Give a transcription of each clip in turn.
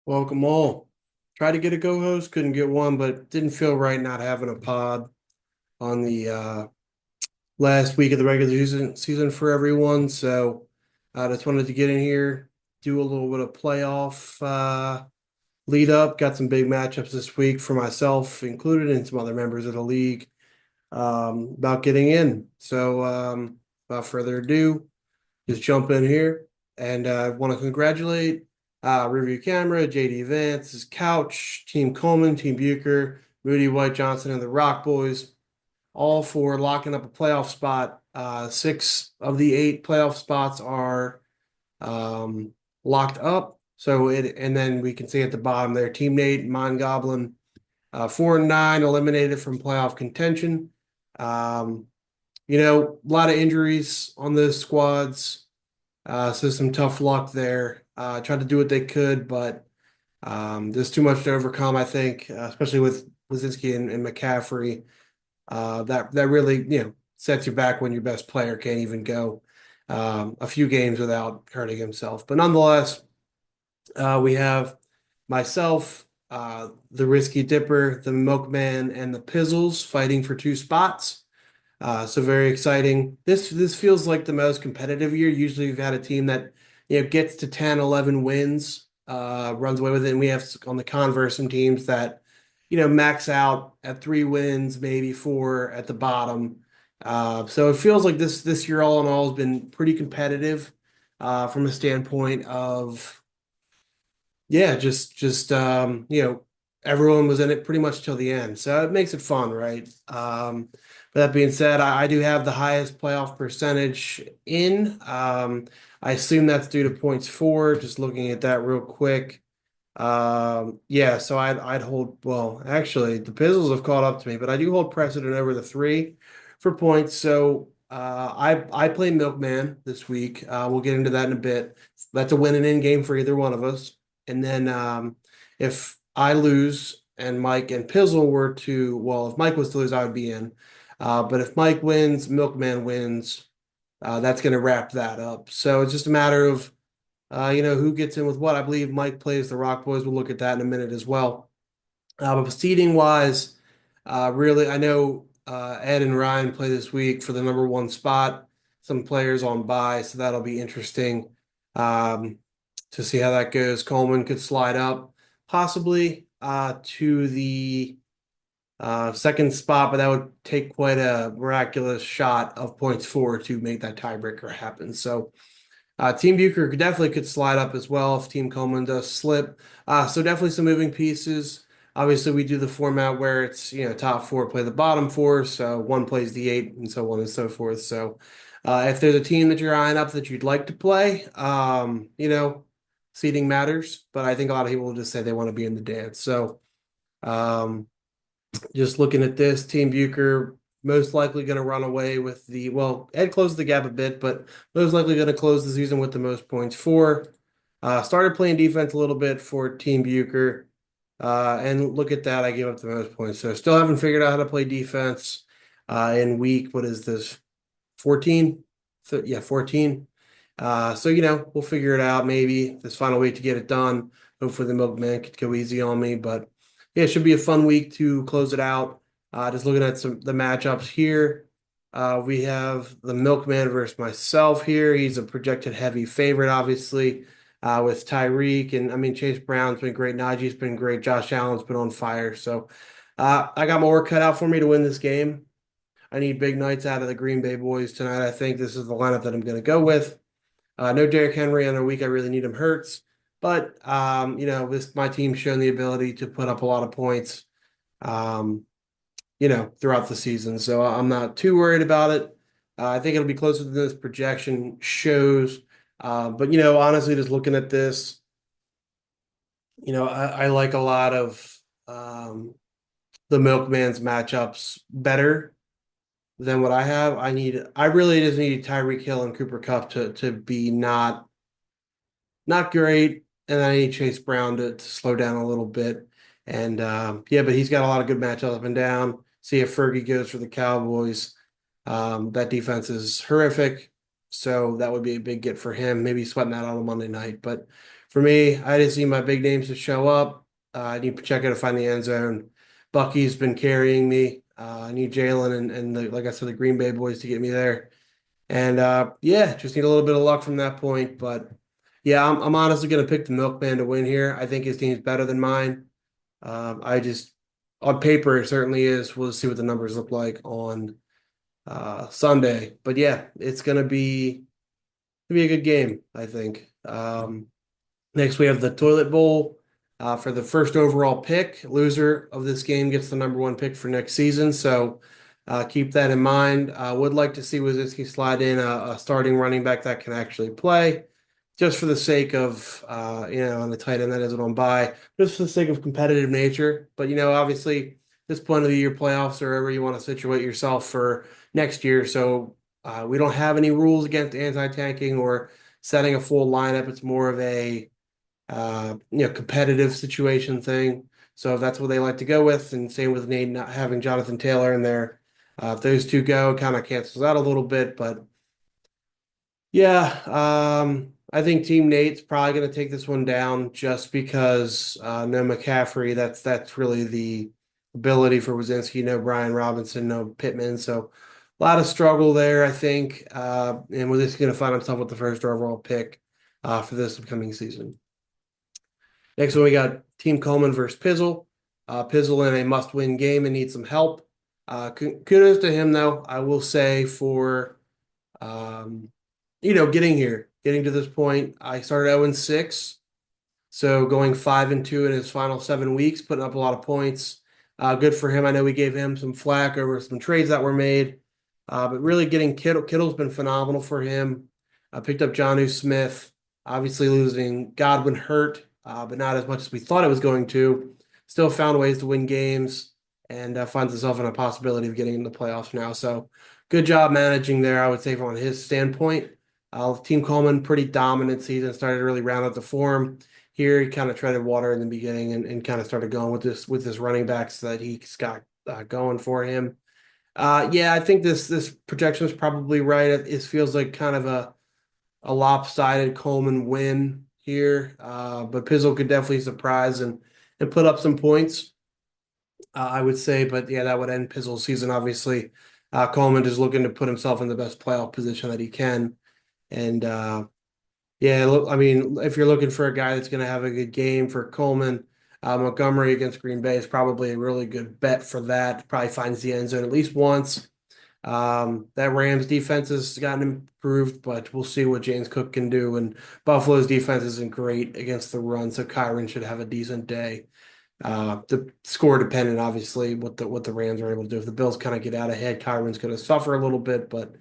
Welcome all. Tried to get a co-host, couldn't get one, but didn't feel right not having a pod on the last week of the regular season for everyone. So I just wanted to get in here, do a little bit of playoff lead up. Got some big matchups this week for myself included and some other members of the league about getting in. So without further ado, just jump in here and I want to congratulate Review Camera, JD Vance, Couch, Team Coleman, Team Bucher, Moody White Johnson, and the Rock Boys, all for locking up a playoff spot. Six of the eight playoff spots are um, locked up. And then we can see at the bottom there, Team Nate, Mind Goblin, 4-9, eliminated from playoff contention. Um, a lot of injuries on those squads. So some tough luck there. Tried to do what they could, but there's too much to overcome, I think, especially with Lazinski and McCaffrey. That really, sets you back when your best player can't even go a few games without hurting himself. But nonetheless, we have myself, the Risky Dipper, the Milkman, and the Pizzles fighting for two spots. So very exciting. This feels like the most competitive year. Usually we've had a team that, gets to 10, 11 wins, runs away with it. And we have on the converse some teams that, max out at 3 wins, maybe four at the bottom. So it feels like this year all in all has been pretty competitive from a standpoint of everyone was in it pretty much till the end. So it makes it fun, right? But that being said, I do have the highest playoff percentage in. I assume that's due to points for, just looking at that real quick. Yeah, so I'd hold, well, actually the Pizzles have caught up to me, but I do hold precedent over the three for points. So I play Milkman this week. We'll get into that in a bit. That's a win and in game for either one of us. And then if I lose and Mike and Pizzle were to, well, if Mike was to lose, I would be in. But if Mike wins, Milkman wins, that's going to wrap that up. So it's just a matter of, who gets in with what. I believe Mike plays the Rock Boys. We'll look at that in a minute as well. But seeding wise, really, I know Ed and Ryan play this week for the number one spot. Some players on bye, so that'll be interesting um, to see how that goes. Coleman could slide up possibly to the second spot, but that would take quite a miraculous shot of points for to make that tiebreaker happen. So Team Bucher definitely could slide up as well if Team Coleman does slip. So definitely some moving pieces. Obviously, we do the format where it's, top four play the bottom four, so one plays the eight, and so on and so forth. So if there's a team that you're eyeing up that you'd like to play, seeding matters, but I think a lot of people will just say they want to be in the dance. So um, just looking at this, Team Bucher most likely going to run away with Ed closed the gap a bit, but most likely going to close the season with the most points for. Started playing defense a little bit for Team Bucher. And look at that, I gave up the most points. So still haven't figured out how to play defense in week, what is this, 14? So, yeah, 14. So, we'll figure it out maybe this final week to get it done. Hopefully the Milkman could go easy on me, but yeah, it should be a fun week to close it out. Just looking at the matchups here. We have the Milkman versus myself here. He's a projected heavy favorite, obviously, with Tyreek. And I mean, Chase Brown's been great. Najee's been great. Josh Allen's been on fire. So I got my work cut out for me to win this game. I need big nights out of the Green Bay boys tonight. I think this is the lineup that I'm going to go with. No Derrick Henry on a week I really need him hurts. But this my team's shown the ability to put up a lot of points, um, throughout the season. So I'm not too worried about it. I think it'll be closer than this projection shows. But honestly, just looking at this, I like a lot of the Milkman's matchups better than what I have. I really just need Tyreek Hill and Cooper Kupp to be not great, and I need Chase Brown to slow down a little bit. And yeah, but he's got a lot of good matchups up and down. See if Fergie goes for the Cowboys. That defense is horrific. So that would be a big get for him. Maybe sweating that on a Monday night. But for me, I just need my big names to show up. I need Pacheco to find the end zone. Bucky's been carrying me. I need Jalen and like I said, the Green Bay boys to get me there. And yeah, just need a little bit of luck from that point. But yeah, I'm honestly going to pick the Milkman to win here. I think his team's better than mine. I just, on paper, it certainly is. We'll see what the numbers look like on Sunday. But yeah, it's gonna be a good game, I think. Next, we have the Toilet Bowl for the first overall pick. Loser of this game gets the number one pick for next season. So keep that in mind. I would like to see Wazinski slide in a starting running back that can actually play, just for the sake of on the tight end that isn't on bye, just for the sake of competitive nature. But obviously, this point of the year playoffs or wherever you want to situate yourself for next year. So we don't have any rules against anti-tanking or setting a full lineup. It's more of a competitive situation thing. So if that's what they like to go with, and same with Nate not having Jonathan Taylor in there, if those two go, kind of cancels out a little bit. But yeah, I think Team Nate's probably going to take this one down just because no McCaffrey. That's really the ability for Wazinski. No Brian Robinson, no Pittman. So a lot of struggle there, I think. And Wazinski's going to find himself with the first overall pick for this upcoming season. Next one, we got Team Coleman versus Pizzle. Pizzle in a must-win game and needs some help. Kudos to him, though. I will say for getting here, getting to this point. I started 0-6, so going 5-2 in his final 7 weeks, putting up a lot of points. Good for him. I know we gave him some flack over some trades that were made, but really getting Kittle. Kittle's been phenomenal for him. I picked up Jonnu Smith. Obviously losing Godwin hurt, but not as much as we thought it was going to. Still found ways to win games and finds himself in a possibility of getting into the playoffs now. So good job managing there, I would say, from his standpoint. Team Coleman, pretty dominant season, started to really round out the form. Here, he kind of treaded water in the beginning and kind of started going with this running backs that he's got going for him. Yeah, I think this projection is probably right. It feels like kind of a lopsided Coleman win here, but Pizzle could definitely surprise and put up some points, I would say. But yeah, that would end Pizzle's season, obviously. Coleman is looking to put himself in the best playoff position that he can. And yeah, look, I mean, if you're looking for a guy that's going to have a good game for Coleman, Montgomery against Green Bay is probably a really good bet for that. Probably finds the end zone at least once. That Rams defense has gotten improved, but we'll see what James Cook can do. And Buffalo's defense isn't great against the run, so Kyron should have a decent day. The score dependent, obviously, what the Rams are able to do. If the Bills kind of get out ahead, Kyron's going to suffer a little bit, but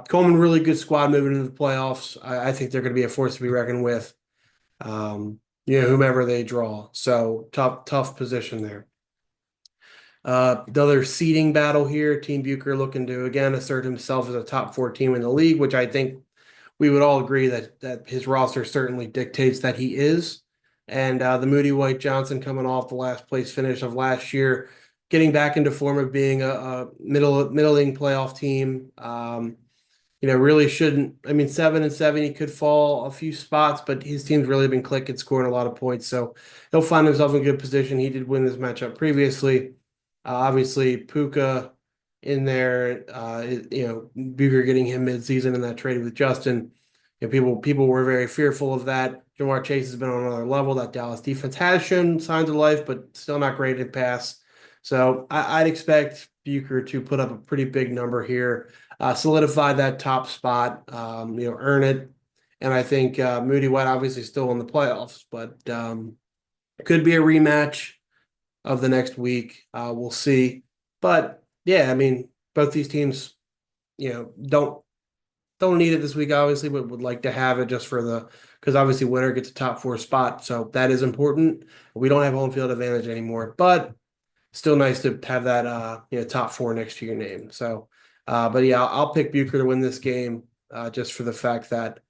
Coleman, really good squad moving into the playoffs. I think they're going to be a force to be reckoned with. Whomever they draw. So tough position there. The other seeding battle here, Team Bucher looking to again assert himself as a top 4 team in the league, which I think we would all agree that his roster certainly dictates that he is. And the Moody White Johnson coming off the last place finish of last year, getting back into form of being a middling playoff team. Really shouldn't. I mean, 7-7, he could fall a few spots, but his team's really been clicking, scoring a lot of points. So he'll find himself in good position. He did win this matchup previously. Obviously, Puka in there. Bucher getting him midseason in that trade with Justin. People were very fearful of that. Ja'Marr Chase has been on another level. That Dallas defense has shown signs of life, but still not great at pass. So I'd expect Bucher to put up a pretty big number here, solidify that top spot, earn it. And I think Moody White obviously still in the playoffs, but could be a rematch of the next week. We'll see. But yeah, I mean, both these teams, don't need it this week, obviously, but would like to have it just because obviously winner gets a top 4 spot. So that is important. We don't have home field advantage anymore, but still nice to have that top 4 next to your name. So but yeah, I'll pick Bucher to win this game just for the fact that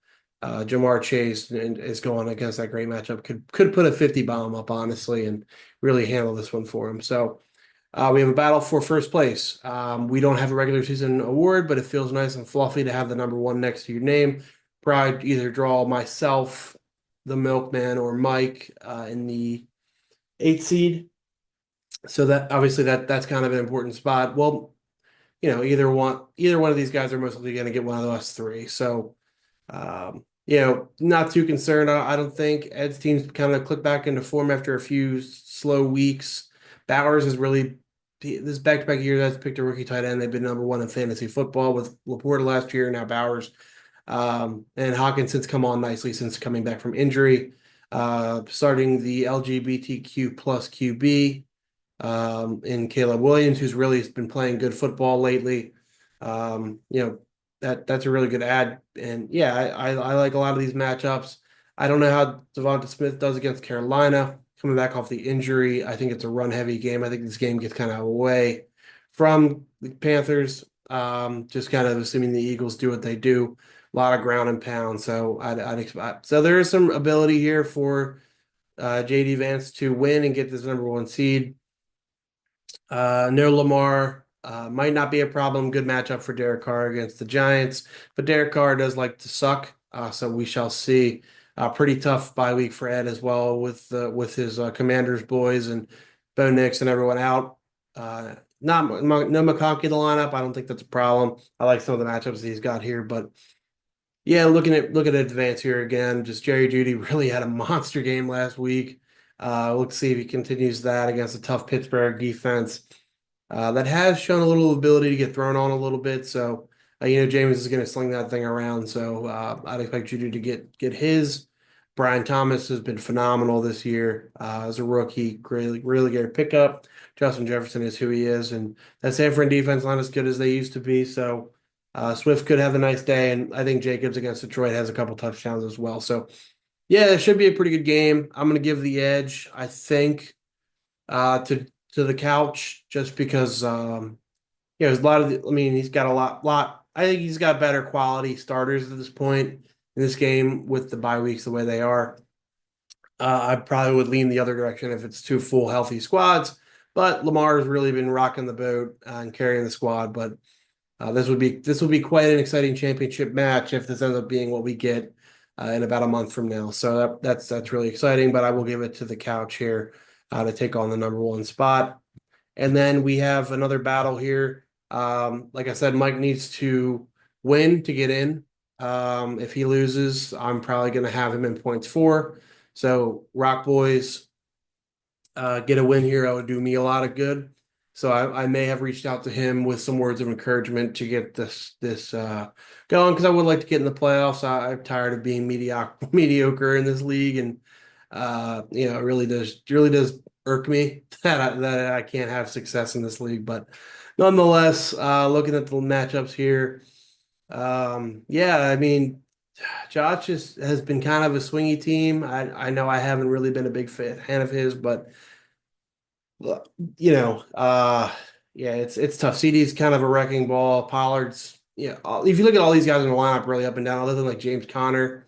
Ja'Marr Chase is going against that great matchup. Could put a 50 bomb up, honestly, and really handle this one for him. So We have a battle for first place. We don't have a regular season award, but it feels nice and fluffy to have the number one next to your name. Probably either draw myself, the Milkman, or Mike in the eighth seed. So that obviously that's kind of an important spot. Well, either one of these guys are most likely going to get one of those three. So not too concerned. I don't think Ed's team's kind of clicked back into form after a few slow weeks. Bowers is really this back-to-back year that's picked a rookie tight end. They've been number one in fantasy football with Laporta last year, now Bowers. And Hawkinson's come on nicely since coming back from injury. Starting the LGBTQ plus QB in Caleb Williams, who's really been playing good football lately. That's a really good ad. And yeah, I like a lot of these matchups. I don't know how Devonta Smith does against Carolina coming back off the injury. I think it's a run heavy game. I think this game gets kind of away from the Panthers. Just kind of assuming the Eagles do what they do, a lot of ground and pound. So I'd expect. So there is some ability here for JD Vance to win and get this number one seed. No Lamar might not be a problem. Good matchup for Derek Carr against the Giants, but Derek Carr does like to suck, so we shall see. Pretty tough bye week for Ed as well with his Commanders boys and Bo Nix and everyone out. Not no McConkey in the lineup. I don't think that's a problem. I like some of the matchups he's got here, but yeah, looking at advance here again. Just Jerry Jeudy really had a monster game last week. Let's see if he continues that against a tough Pittsburgh defense that has shown a little ability to get thrown on a little bit. So, James is going to sling that thing around. So I'd expect Judy to get his. Brian Thomas has been phenomenal this year as a rookie. Really, really good pickup. Justin Jefferson is who he is, and that San Fran defense not as good as they used to be. So Swift could have a nice day, and I think Jacobs against Detroit has a couple touchdowns as well. So yeah, it should be a pretty good game. I'm going to give the edge, I think, to the couch just because there's a lot of he's got a lot. I think he's got better quality starters at this point in this game with the bye weeks the way they are. I probably would lean the other direction if it's two full healthy squads, but Lamar has really been rocking the boat and carrying the squad. But this would be quite an exciting championship match if this ends up being what we get in about a month from now. So that's really exciting. But I will give it to the couch here to take on the number one spot. And then we have another battle here. Like I said, Mike needs to win to get in. If he loses, I'm probably going to have him in points four. So Rock Boys get a win here. That would do me a lot of good. So I may have reached out to him with some words of encouragement to get this going because I would like to get in the playoffs. I'm tired of being mediocre in this league, and it really does irk me that I can't have success in this league. But nonetheless, looking at the matchups here, yeah, I mean, Josh has been kind of a swingy team. I know I haven't really been a big fan of his, but you know, yeah, it's tough. CD's kind of a wrecking ball. Pollard's, if you look at all these guys in the lineup, really up and down, other than like James Conner,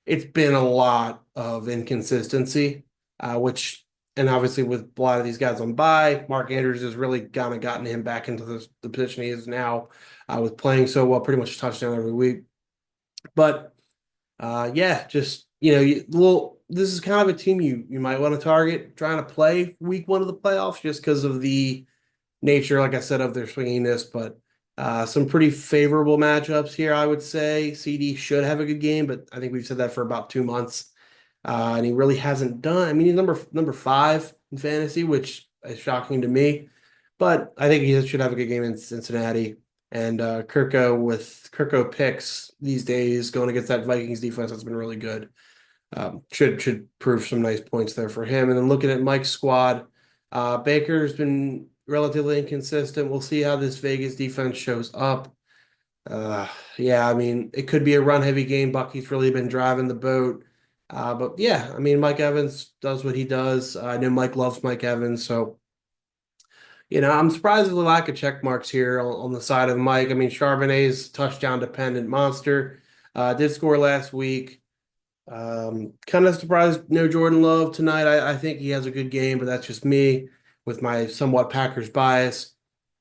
it's been a lot of inconsistency, and obviously with a lot of these guys on bye, Mark Andrews has really kind of gotten him back into the position he is now, with playing so well, pretty much a touchdown every week. But yeah, just this is kind of a team you might want to target trying to play week one of the playoffs just because of the nature, like I said, of their swinginess. But some pretty favorable matchups here, I would say. CD should have a good game, but I think we've said that for about 2 months, and he really hasn't done. I mean, he's number five in fantasy, which is shocking to me. But I think he should have a good game in Cincinnati. And Kirko picks these days going against that Vikings defense that's been really good. Should prove some nice points there for him. And then looking at Mike's squad, Baker's been relatively inconsistent. We'll see how this Vegas defense shows up. Yeah, I mean, it could be a run-heavy game. Bucky's really been driving the boat. But yeah, I mean, Mike Evans does what he does. I know Mike loves Mike Evans, so I'm surprised at the lack of check marks here on the side of Mike. I mean, Charbonnet's touchdown-dependent monster. Did score last week. Kind of surprised no Jordan Love tonight. I think he has a good game, but that's just me. with my somewhat Packers bias.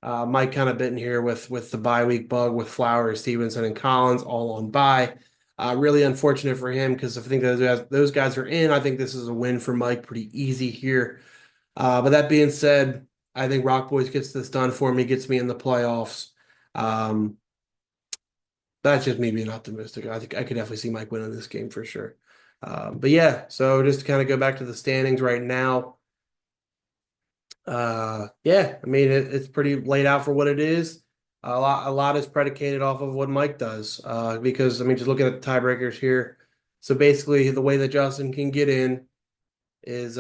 Mike kind of bitten here with the bye week bug with Flowers, Stevenson, and Collins all on bye. Really unfortunate for him because I think those guys are in. I think this is a win for Mike, pretty easy here. But that being said, I think Rock Boys gets this done for me, gets me in the playoffs. Um, that's just me being optimistic. I think I could definitely see Mike winning this game for sure. But yeah, so just to kind of go back to the standings right now. Yeah, I mean it's pretty laid out for what it is. A lot is predicated off of what Mike does. Because I mean, just looking at the tiebreakers here. So basically, the way that Justin can get in is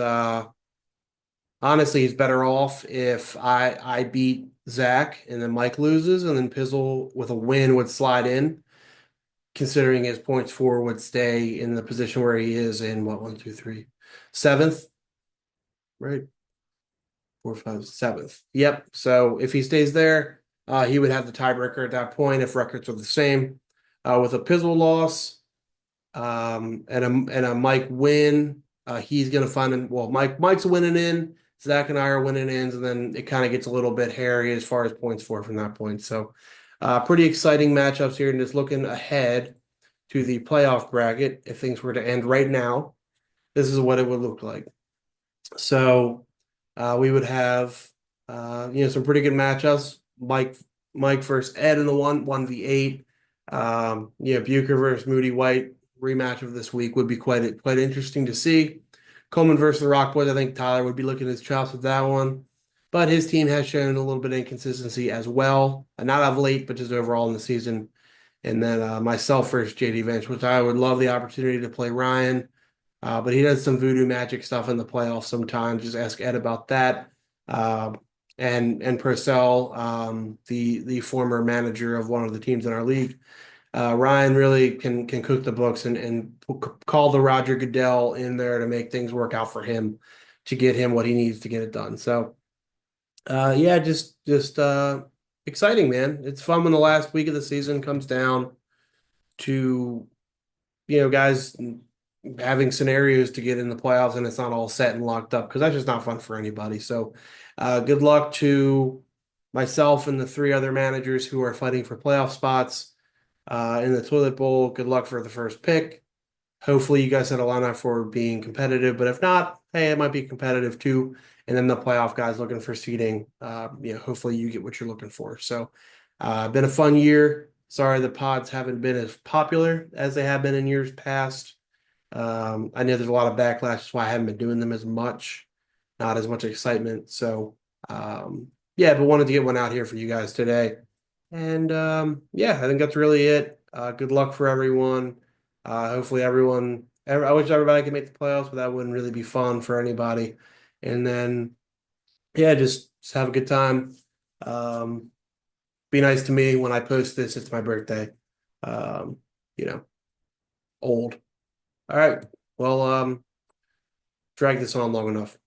honestly he's better off if I beat Zach and then Mike loses and then Pizzle with a win would slide in, considering his points for would stay in the position where he is in what, one, two, three, seventh, right? Four, five, seventh. Yep. So if he stays there, he would have the tiebreaker at that point if records are the same. With a Pizzle loss, and a Mike win, he's gonna find well, Mike's winning in, Zach and I are winning ins, and then it kind of gets a little bit hairy as far as points for from that point. So pretty exciting matchups here, and just looking ahead to the playoff bracket, if things were to end right now, this is what it would look like. So we would have some pretty good matchups. Mike versus Ed in the 1v8. Bucher versus Moody White rematch of this week would be quite interesting to see. Coleman versus the Rock Boys. I think Tyler would be looking at his chops with that one. But his team has shown a little bit of inconsistency as well. Not of late, but just overall in the season. And then myself versus JD Vance, which I would love the opportunity to play Ryan. But he does some voodoo magic stuff in the playoffs sometimes. Just ask Ed about that. Uh, and Purcell, the former manager of one of the teams in our league, Ryan really can cook the books and call the Roger Goodell in there to make things work out for him to get him what he needs to get it done. So yeah, just exciting, man. It's fun when the last week of the season comes down to guys having scenarios to get in the playoffs and it's not all set and locked up because that's just not fun for anybody. So, good luck to myself and the three other managers who are fighting for playoff spots in the toilet bowl. Good luck for the first pick. Hopefully, you guys set a lineup for being competitive, but if not, hey, it might be competitive too. And then the playoff guys looking for seeding, hopefully you get what you're looking for. So, been a fun year. Sorry the pods haven't been as popular as they have been in years past. I know there's a lot of backlash, that's why I haven't been doing them as much, not as much excitement. So, yeah, but wanted to get one out here for you guys today. And yeah, I think that's really it. Good luck for everyone. Hopefully I wish everybody could make the playoffs, but that wouldn't really be fun for anybody. And then, yeah, just have a good time. Um, be nice to me when I post this. It's my birthday. Um, you know, old. All right. Well, drag this on long enough.